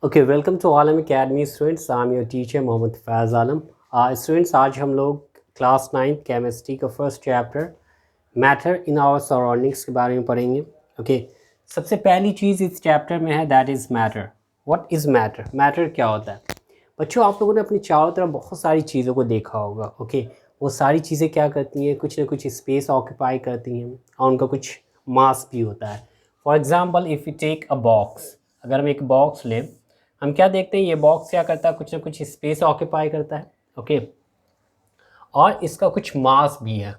Okay, welcome to Alam Academy students. I'm your teacher Mohammad Faiz Alam. Students, आज हम लोग class 9 chemistry का first chapter matter in our surroundings के बारे में पढ़ेंगे. ओके, सबसे पहली चीज़ इस चैप्टर में है that is matter. What is matter? Matter क्या होता है? बच्चों, आप लोगों ने अपनी चारों तरफ बहुत सारी चीज़ों को देखा होगा. ओके, वो सारी चीज़ें क्या करती हैं? कुछ ना कुछ स्पेस ऑक्यूपाई करती हैं और उनका कुछ मास भी होता है. For example, if you take a box, अगर हम एक बॉक्स लें, हम क्या देखते हैं? ये बॉक्स क्या करता है? कुछ ना कुछ स्पेस ऑक्यूपाई करता है. ओके, और इसका कुछ मास भी है.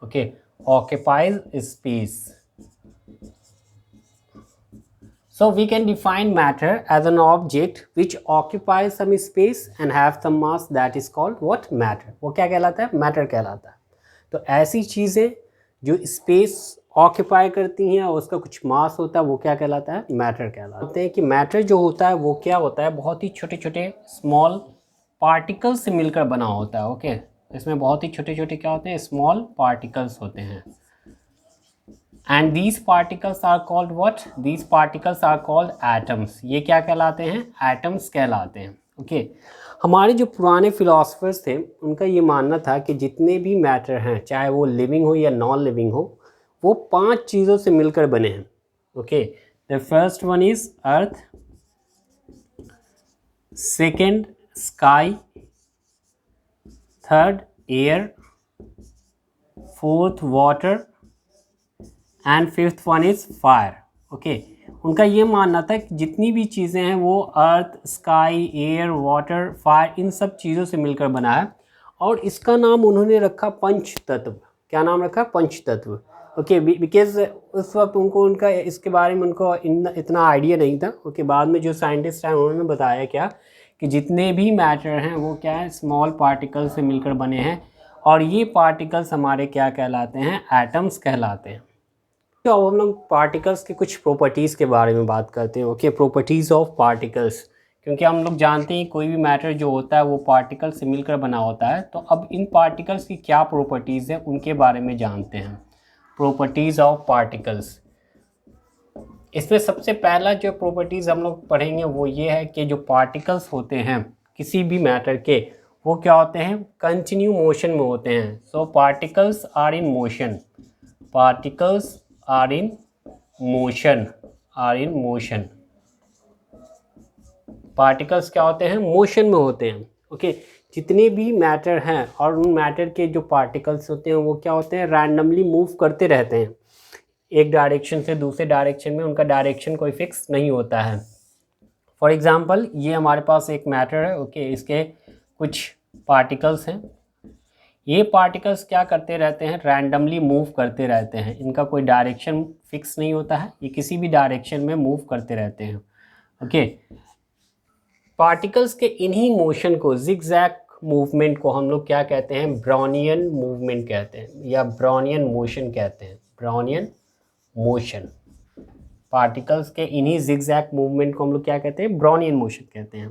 Okay, occupies space. So we can define matter as an object which occupies some space and have some mass, that is called what? Matter. वो क्या कहलाता है? Matter कहलाता है. तो ऐसी चीज़ें जो स्पेस ऑक्यूपाई करती हैं और उसका कुछ मास होता है, वो क्या कहलाता है? मैटर कहलाता है. कि मैटर जो होता है वो क्या होता है? बहुत ही छोटे छोटे स्मॉल पार्टिकल्स से मिलकर बना होता है. ओके, इसमें बहुत ही छोटे छोटे क्या होते हैं? स्मॉल पार्टिकल्स होते हैं. And these particles are called what? These particles are called atoms. ये क्या कहलाते हैं? Atoms कहलाते हैं. ओके, हमारे जो पुराने फिलोसफर्स थे उनका ये मानना था कि जितने भी मैटर हैं, चाहे वो लिविंग हो या नॉन लिविंग हो, वो 5 चीज़ों से मिलकर बने हैं. Okay, the first one is earth, second sky, third air, fourth water and fifth one is fire. Okay, उनका ये मानना था कि जितनी भी चीज़ें हैं वो अर्थ, स्काई, एयर, वाटर, फायर, इन सब चीज़ों से मिलकर बना है. और इसका नाम उन्होंने रखा पंच तत्व. क्या नाम रखा? पंच तत्व. ओके, बिकॉज उस वक्त उनको उनका इसके बारे में उनको इतना आइडिया नहीं था. ओके, बाद में जो साइंटिस्ट हैं उन्होंने बताया क्या कि जितने भी मैटर हैं वो क्या है? स्मॉल पार्टिकल से मिलकर बने हैं. और ये पार्टिकल्स हमारे क्या कहलाते हैं? एटम्स कहलाते हैं. तो अब हम लोग पार्टिकल्स के कुछ प्रॉपर्टीज़ के बारे में बात करते हैं. Okay, properties of particles. क्योंकि हम लोग जानते हैं कोई भी मैटर जो होता है वो पार्टिकल से मिलकर बना होता है. तो अब इन पार्टिकल्स की क्या प्रॉपर्टीज़ हैं उनके बारे में जानते हैं. Properties of particles. इसमें सबसे पहला जो प्रॉपर्टीज़ हम लोग पढ़ेंगे वो ये है कि जो पार्टिकल्स होते हैं किसी भी मैटर के, वो क्या होते हैं? कंटिन्यू मोशन में होते हैं. So particles are in motion. Particles are in motion. Particles क्या होते हैं? मोशन में होते हैं. ओके, जितने भी मैटर हैं और उन मैटर के जो पार्टिकल्स होते हैं वो क्या होते हैं? रैंडमली मूव करते रहते हैं. एक डायरेक्शन से दूसरे डायरेक्शन में उनका डायरेक्शन कोई फिक्स नहीं होता है. फॉर एग्जांपल, ये हमारे पास एक मैटर है. ओके, इसके कुछ पार्टिकल्स हैं. ये पार्टिकल्स क्या करते रहते हैं? रैंडमली मूव करते रहते हैं. इनका कोई डायरेक्शन फिक्स नहीं होता है. ये किसी भी डायरेक्शन में मूव करते रहते हैं. ओके, पार्टिकल्स के इन्हीं मोशन को, जिगजैग मूवमेंट को हम लोग क्या कहते हैं? ब्राउनियन मूवमेंट कहते हैं या ब्राउनियन मोशन कहते हैं. Brownian motion. पार्टिकल्स के इन्हीं जिगजैग मूवमेंट को हम लोग क्या कहते हैं? ब्राउनियन मोशन कहते हैं.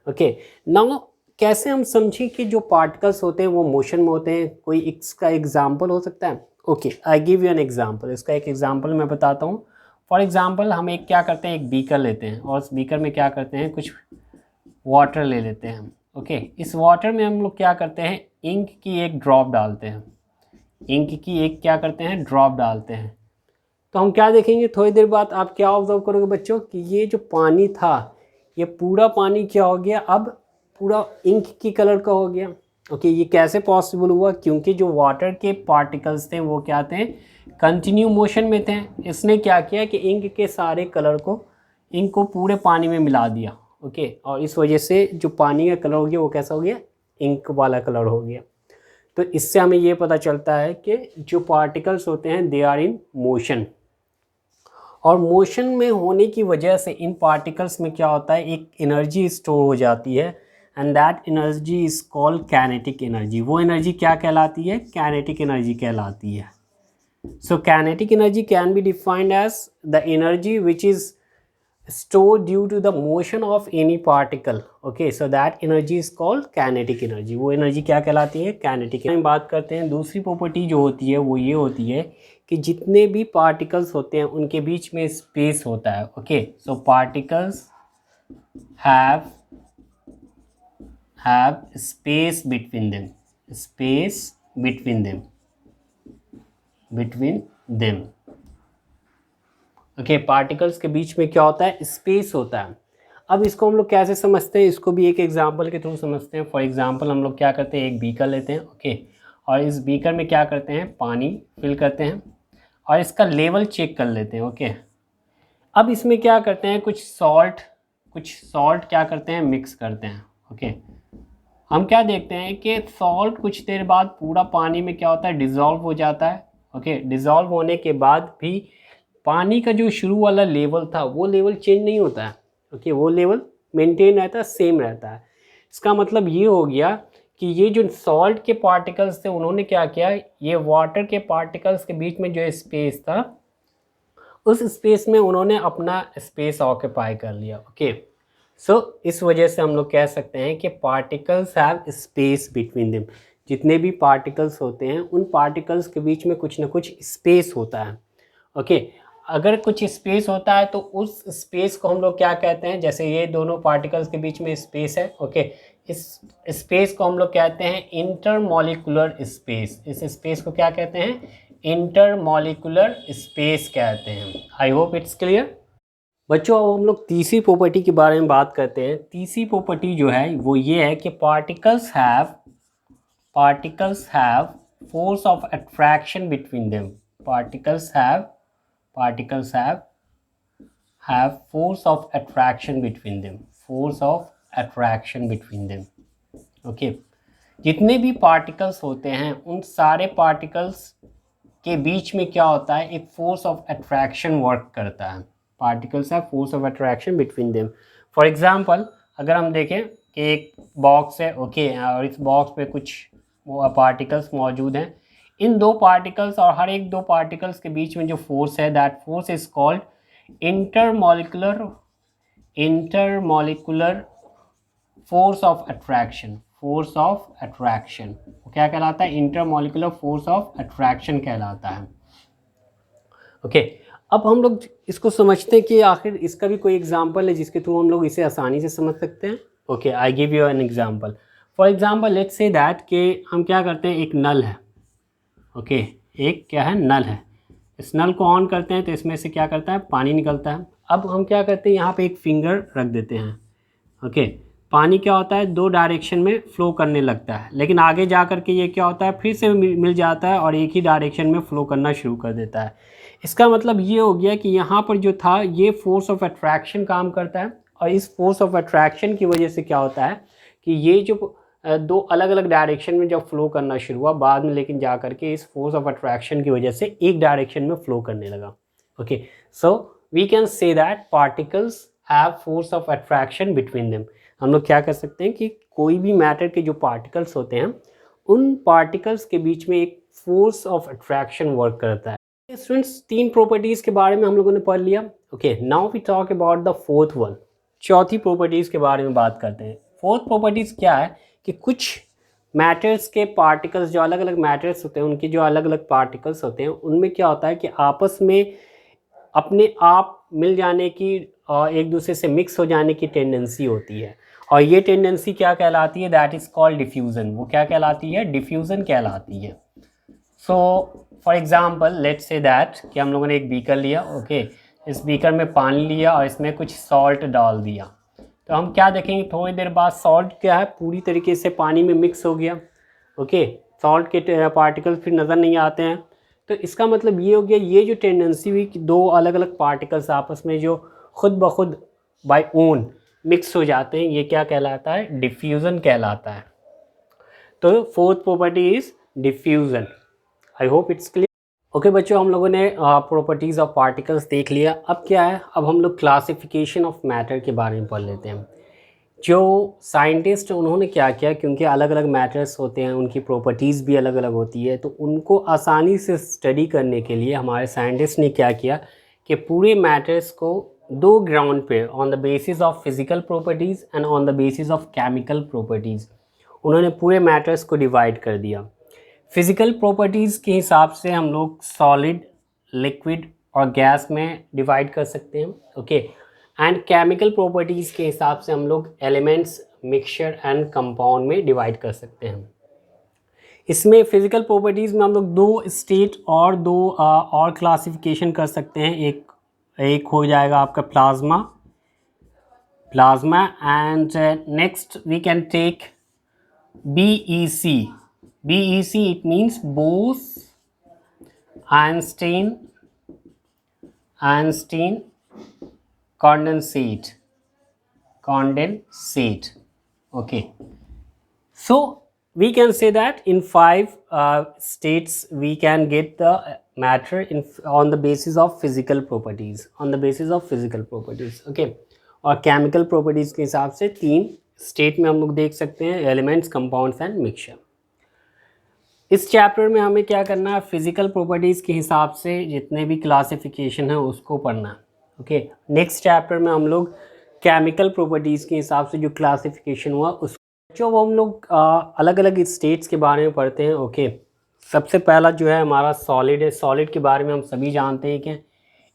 ओके, नाउ कैसे हम समझें कि जो पार्टिकल्स होते हैं वो मोशन में होते हैं? कोई इसका एग्जांपल हो सकता है? Okay, I give you an example. इसका एक एग्जांपल मैं बताता हूँ. फॉर एग्जांपल, हम एक क्या करते हैं? एक बीकर लेते हैं और उस बीकर में क्या करते हैं? कुछ वाटर ले लेते हैं. ओके, इस वाटर में हम लोग क्या करते हैं? इंक की एक ड्रॉप डालते हैं. इंक की एक क्या करते हैं? ड्रॉप डालते हैं. तो हम क्या देखेंगे? थोड़ी देर बाद आप क्या ऑब्जर्व करोगे बच्चों कि ये जो पानी था ये पूरा पानी क्या हो गया? अब पूरा इंक की कलर का हो गया. ओके, ये कैसे पॉसिबल हुआ? क्योंकि जो वाटर के पार्टिकल्स थे वो क्या थे? कंटिन्यू मोशन में थे. इसने क्या किया कि इंक के सारे कलर को, इंक को पूरे पानी में मिला दिया. ओके, और इस वजह से जो पानी का कलर हो गया वो कैसा हो गया? इंक वाला कलर हो गया. तो इससे हमें ये पता चलता है कि जो पार्टिकल्स होते हैं दे आर इन मोशन. और मोशन में होने की वजह से इन पार्टिकल्स में क्या होता है? एक एनर्जी स्टोर हो जाती है and that energy is called kinetic energy. वो एनर्जी क्या कहलाती है? काइनेटिक एनर्जी कहलाती है. So kinetic energy can be defined as the energy which is stored due to the motion of any particle. Okay, so that energy is called kinetic energy. वो energy क्या कहलाती है? Kinetic. हम बात करते हैं दूसरी प्रॉपर्टी जो होती है वो ये होती है कि जितने भी पार्टिकल्स होते हैं उनके बीच में स्पेस होता है. Okay, so particles have space between them, space between them। Okay, particles के बीच में क्या होता है, स्पेस होता है। अब इसको हम लोग कैसे समझते हैं, इसको भी एक एग्जांपल के थ्रू समझते हैं। फॉर एग्जांपल हम लोग क्या करते हैं, एक बीकर लेते हैं, ओके, और इस बीकर में क्या करते हैं, पानी फिल करते हैं और इसका लेवल चेक कर लेते हैं, ओके। अब इसमें क्या करते हैं, कुछ सॉल्ट क्या करते हैं, मिक्स करते हैं, ओके। हम क्या देखते हैं कि सॉल्ट कुछ देर बाद पूरा पानी में क्या होता है, डिज़ोल्व हो जाता है, ओके। डिज़ोल्व होने के बाद भी पानी का जो शुरू वाला लेवल था वो लेवल चेंज नहीं होता है, ओके, वो लेवल मेंटेन रहता है, सेम रहता है। इसका मतलब ये हो गया कि ये जो सॉल्ट के पार्टिकल्स थे उन्होंने क्या किया, ये वाटर के पार्टिकल्स के बीच में जो स्पेस था उस स्पेस में उन्होंने अपना स्पेस ऑक्यूपाई कर लिया, ओके। सो इस वजह से हम लोग कह सकते हैं कि particles have space between them. जितने भी पार्टिकल्स होते हैं उन पार्टिकल्स के बीच में कुछ ना कुछ स्पेस होता है, ओके। अगर कुछ स्पेस होता है तो उस स्पेस को हम लोग क्या कहते हैं, जैसे ये दोनों पार्टिकल्स के बीच में स्पेस है, ओके, इस स्पेस को हम लोग कहते हैं इंटरमॉलिक्यूलर स्पेस। इस स्पेस को क्या कहते हैं, इंटरमॉलिक्यूलर स्पेस कहते हैं। I hope it's clear. बच्चों अब हम लोग तीसरी प्रॉपर्टी के बारे में बात करते हैं। तीसरी प्रॉपर्टी जो है वो ये है कि particles have force of attraction between them. Particles have force of attraction between them, force of attraction between them, okay। जितने भी पार्टिकल्स होते हैं उन सारे पार्टिकल्स के बीच में क्या होता है, एक फोर्स ऑफ अट्रैक्शन वर्क करता है। पार्टिकल्स है force of attraction between them. For example अगर हम देखें कि एक बॉक्स है, ओके, और इस बॉक्स पे कुछ पार्टिकल्स मौजूद हैं। इन दो पार्टिकल्स और हर एक दो पार्टिकल्स के बीच में जो फोर्स है, that force is called intermolecular force of attraction. Force of attraction क्या कहलाता है, इंटरमॉलिक्यूलर फोर्स ऑफ अट्रैक्शन कहलाता है, ओके। अब हम लोग इसको समझते हैं कि आखिर इसका भी कोई एग्जांपल है जिसके थ्रू हम लोग इसे आसानी से समझ सकते हैं, okay. I give you an example. For example let's say that कि हम क्या करते हैं, एक नल है, ओके, एक क्या है, नल है। इस नल को ऑन करते हैं तो इसमें से क्या करता है, पानी निकलता है। अब हम क्या करते हैं, यहाँ पे एक फिंगर रख देते हैं, ओके। पानी क्या होता है, दो डायरेक्शन में फ्लो करने लगता है, लेकिन आगे जा कर के ये क्या होता है, फिर से मिल जाता है और एक ही डायरेक्शन में फ्लो करना शुरू कर देता है। इसका मतलब ये हो गया कि यहाँ पर जो था ये फोर्स ऑफ अट्रैक्शन काम करता है, और इस फोर्स ऑफ अट्रैक्शन की वजह से क्या होता है कि ये जो दो अलग अलग डायरेक्शन में जब फ्लो करना शुरू हुआ, बाद में लेकिन जा करके इस फोर्स ऑफ अट्रैक्शन की वजह से एक डायरेक्शन में फ्लो करने लगा, okay. So we can say that particles have force of attraction between them. हम लोग क्या कर सकते हैं कि कोई भी मैटर के जो पार्टिकल्स होते हैं उन पार्टिकल्स के बीच में एक फोर्स ऑफ अट्रैक्शन वर्क करता है। स्टूडेंट्स, तीन प्रॉपर्टीज़ के बारे में हम लोगों ने पढ़ लिया, okay. Now we talk about the fourth one. चौथी प्रॉपर्टीज़ के बारे में बात करते हैं। फोर्थ प्रॉपर्टीज़ क्या है कि कुछ मैटर्स के पार्टिकल्स, जो अलग अलग मैटर्स होते हैं उनके जो अलग अलग पार्टिकल्स होते हैं उनमें क्या होता है कि आपस में अपने आप मिल जाने की और एक दूसरे से मिक्स हो जाने की टेंडेंसी होती है, और ये टेंडेंसी क्या कहलाती है, दैट इज़ कॉल्ड डिफ्यूज़न। वो क्या कहलाती है, डिफ्यूज़न कहलाती है। So for example let's say that कि हम लोगों ने एक बीकर लिया, ओके। इस बीकर में पानी लिया और इसमें कुछ सॉल्ट डाल दिया, तो हम क्या देखेंगे, थोड़ी देर बाद सॉल्ट क्या है, पूरी तरीके से पानी में मिक्स हो गया, ओके। सॉल्ट के पार्टिकल्स फिर नज़र नहीं आते हैं। तो इसका मतलब ये हो गया, ये जो टेंडेंसी हुई कि दो अलग अलग पार्टिकल्स आपस में जो खुद ब खुद बाय ओन मिक्स हो जाते हैं, ये क्या कहलाता है, डिफ्यूज़न कहलाता है। तो fourth property is diffusion. I hope it's clear. Okay बच्चों, हम लोगों ने प्रॉपर्टीज़ ऑफ पार्टिकल्स देख लिया। अब क्या है, अब हम लोग क्लासिफिकेशन ऑफ मैटर के बारे में पढ़ लेते हैं। जो साइंटिस्ट उन्होंने क्या किया, क्योंकि अलग अलग मैटर्स होते हैं, उनकी प्रॉपर्टीज़ भी अलग अलग होती है, तो उनको आसानी से स्टडी करने के लिए हमारे साइंटिस्ट ने क्या किया कि पूरे मैटर्स को दो ग्राउंड पे, on the basis of physical properties and on the basis of chemical properties, उन्होंने पूरे मैटर्स को डिवाइड कर दिया। फिज़िकल प्रॉपर्टीज़ के हिसाब से हम लोग सॉलिड, लिक्विड और गैस में डिवाइड कर सकते हैं, ओके। एंड केमिकल प्रॉपर्टीज़ के हिसाब से हम लोग एलिमेंट्स, मिक्सचर एंड कंपाउंड में डिवाइड कर सकते हैं। इसमें फिजिकल प्रॉपर्टीज़ में हम लोग दो स्टेट और दो और क्लासिफिकेशन कर सकते हैं। एक हो जाएगा आपका plasma and next we can take BEC। BEC it means Bose-Einstein condensate. Okay, so we can say that in 5 states we can get the matter on the basis of physical properties, okay, और chemical properties के हिसाब से 3 state में हम लोग देख सकते हैं, एलिमेंट्स, कंपाउंड्स एंड मिक्सचर। इस चैप्टर में हमें क्या करना है, फिजिकल प्रॉपर्टीज़ के हिसाब से जितने भी क्लासिफिकेशन है उसको पढ़ना है। ओके, नेक्स्ट चैप्टर में हम लोग केमिकल प्रॉपर्टीज़ के हिसाब से जो क्लासिफिकेशन हुआ उस जो हम लोग अलग अलग स्टेट्स के बारे में पढ़ते हैं। ओके, सबसे पहला जो है हमारा सॉलिड है। सॉलिड के बारे में हम सभी जानते हैं कि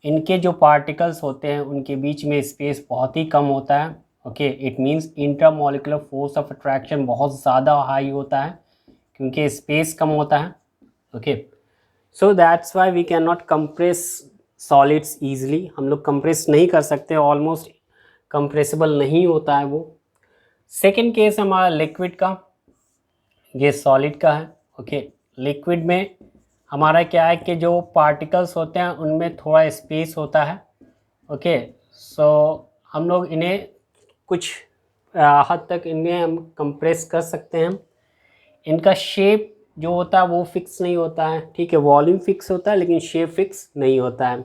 इनके जो पार्टिकल्स होते हैं उनके बीच में स्पेस बहुत ही कम होता है। Okay, it means intermolecular force of attraction बहुत ज़्यादा हाई होता है क्योंकि स्पेस कम होता है। Okay, so that's why we can not compress solids easily. हम लोग कंप्रेस नहीं कर सकते, ऑलमोस्ट कंप्रेसिबल नहीं होता है वो। सेकेंड केस हमारा लिक्विड का, ये सॉलिड का है। ओके, लिक्विड में हमारा क्या है कि जो पार्टिकल्स होते हैं उनमें थोड़ा स्पेस होता है। ओके, सो हम लोग इन्हें कुछ हद तक इन्हें हम कंप्रेस कर सकते हैं। इनका शेप जो होता है वो फिक्स नहीं होता है, ठीक है, वॉल्यूम फिक्स होता है लेकिन शेप फिक्स नहीं होता है।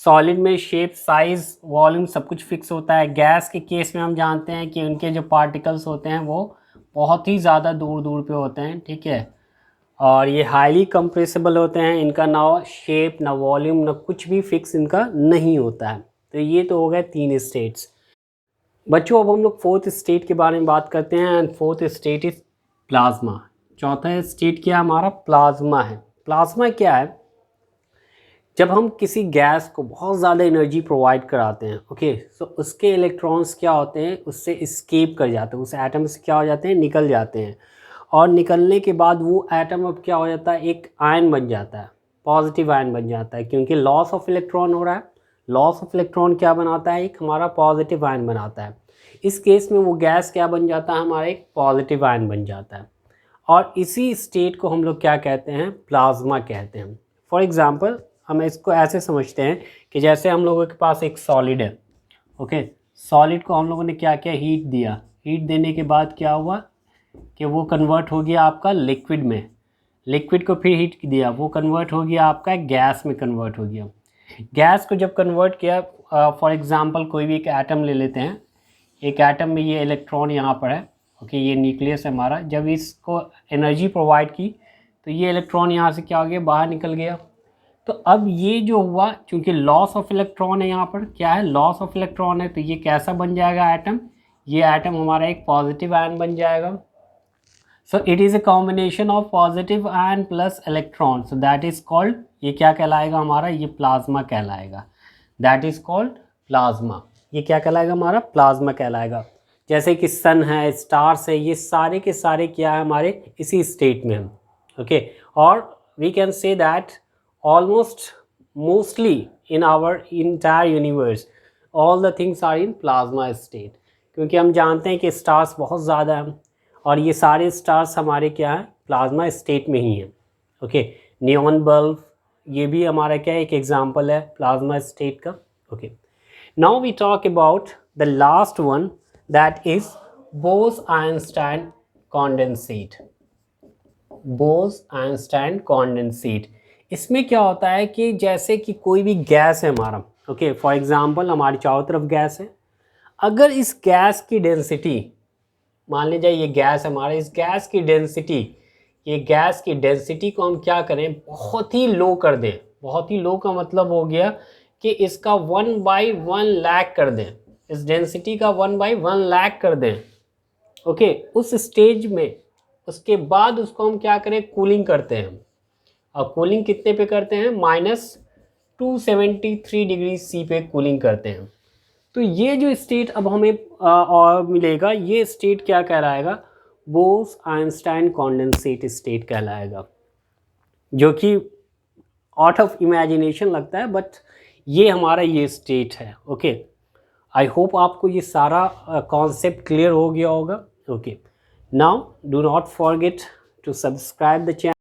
सॉलिड में शेप, साइज़, वॉल्यूम सब कुछ फिक्स होता है। गैस के केस में हम जानते हैं कि उनके जो पार्टिकल्स होते हैं वो बहुत ही ज़्यादा दूर दूर पे होते हैं, ठीक है, और ये हाईली कंप्रेसिबल होते हैं। इनका ना शेप, ना वॉल्यूम, ना कुछ भी फिक्स इनका नहीं होता है। तो ये तो हो गए 3 स्टेट्स। बच्चों, अब हम लोग 4th स्टेट के बारे में बात करते हैं and 4th state is plasma. चौथा स्टेट क्या हमारा, प्लाज्मा है। प्लाज्मा क्या है, जब हम किसी गैस को बहुत ज़्यादा एनर्जी प्रोवाइड कराते हैं, ओके, सो उसके इलेक्ट्रॉन्स क्या होते हैं, उससे एस्केप कर जाते हैं, उस एटम से क्या हो जाते हैं, निकल जाते हैं। और निकलने के बाद वो एटम अब क्या हो जाता है, एक आयन बन जाता है, पॉजिटिव आयन बन जाता है, क्योंकि लॉस ऑफ इलेक्ट्रॉन हो रहा है। लॉस ऑफ इलेक्ट्रॉन क्या बनाता है, एक हमारा पॉजिटिव आयन बनाता है। इस केस में वो गैस क्या बन जाता है, हमारा एक पॉजिटिव आयन बन जाता है। और इसी स्टेट को हम लोग क्या कहते हैं, प्लाज्मा कहते हैं। फॉर एग्ज़ाम्पल, हम इसको ऐसे समझते हैं कि जैसे हम लोगों के पास एक सॉलिड है। ओके, सॉलिड को हम लोगों ने क्या किया, हीट दिया। हीट देने के बाद क्या हुआ कि वो कन्वर्ट हो गया आपका लिक्विड में। लिक्विड को फिर हीट दिया, वो कन्वर्ट हो गया आपका गैस में कन्वर्ट हो गया। गैस को जब कन्वर्ट किया, फॉर एग्ज़ाम्पल कोई भी एक एटम ले लेते हैं। एक एटम में ये इलेक्ट्रॉन यहाँ पर है, ओके, ये न्यूक्लियस है हमारा। जब इसको एनर्जी प्रोवाइड की तो ये इलेक्ट्रॉन यहाँ से क्या हो गया, बाहर निकल गया। तो अब ये जो हुआ, चूँकि लॉस ऑफ इलेक्ट्रॉन है, यहाँ पर क्या है, लॉस ऑफ इलेक्ट्रॉन है, तो ये कैसा बन जाएगा एटम, ये एटम हमारा एक पॉजिटिव आयन बन जाएगा। So it is a combination of positive ion plus electron, so that is called, ये क्या कहलाएगा हमारा, ये प्लाज्मा कहलाएगा। That is called plasma. ये क्या कहलाएगा हमारा, प्लाज्मा कहलाएगा। जैसे कि सन है, स्टार्स है, ये सारे के सारे क्या है, हमारे इसी स्टेट में हम। ओके, और we can say that almost mostly in our entire universe all the things are in plasma state, क्योंकि हम जानते हैं कि स्टार्स बहुत ज़्यादा हैं और ये सारे स्टार्स हमारे क्या है, प्लाज्मा स्टेट में ही हैं। ओके, नियॉन बल्ब, ये भी हमारा क्या है, एक एग्जांपल है प्लाज्मा स्टेट का। Okay, now we talk about the last one, that is Bose Einstein condensate. Bose Einstein condensate, इसमें क्या होता है कि जैसे कि कोई भी गैस है हमारा, ओके, फॉर एग्जांपल हमारी चारों तरफ गैस है। अगर इस गैस की डेंसिटी, मान लीजिए ये गैस है हमारा, इस गैस की डेंसिटी, ये गैस की डेंसिटी को हम क्या करें, बहुत ही लो कर दें। बहुत ही लो का मतलब हो गया कि इसका 1/1 लाख कर दें, इस डेंसिटी का 1/1 लाख कर दें। ओके, उस स्टेज में उसके बाद उसको हम क्या करें, कूलिंग करते हैं। और कूलिंग कितने पे करते हैं, -273 डिग्री C पे कूलिंग करते हैं। तो ये जो स्टेट अब हमें और मिलेगा, ये स्टेट क्या कहलाएगा, बोस आइंस्टाइन कॉन्डेंसेट स्टेट कहलाएगा, जो कि आउट ऑफ इमेजिनेशन लगता है, बट ये हमारा ये स्टेट है। ओके, आई होप आपको ये सारा कॉन्सेप्ट क्लियर हो गया होगा। Okay, now do not forget to subscribe the channel.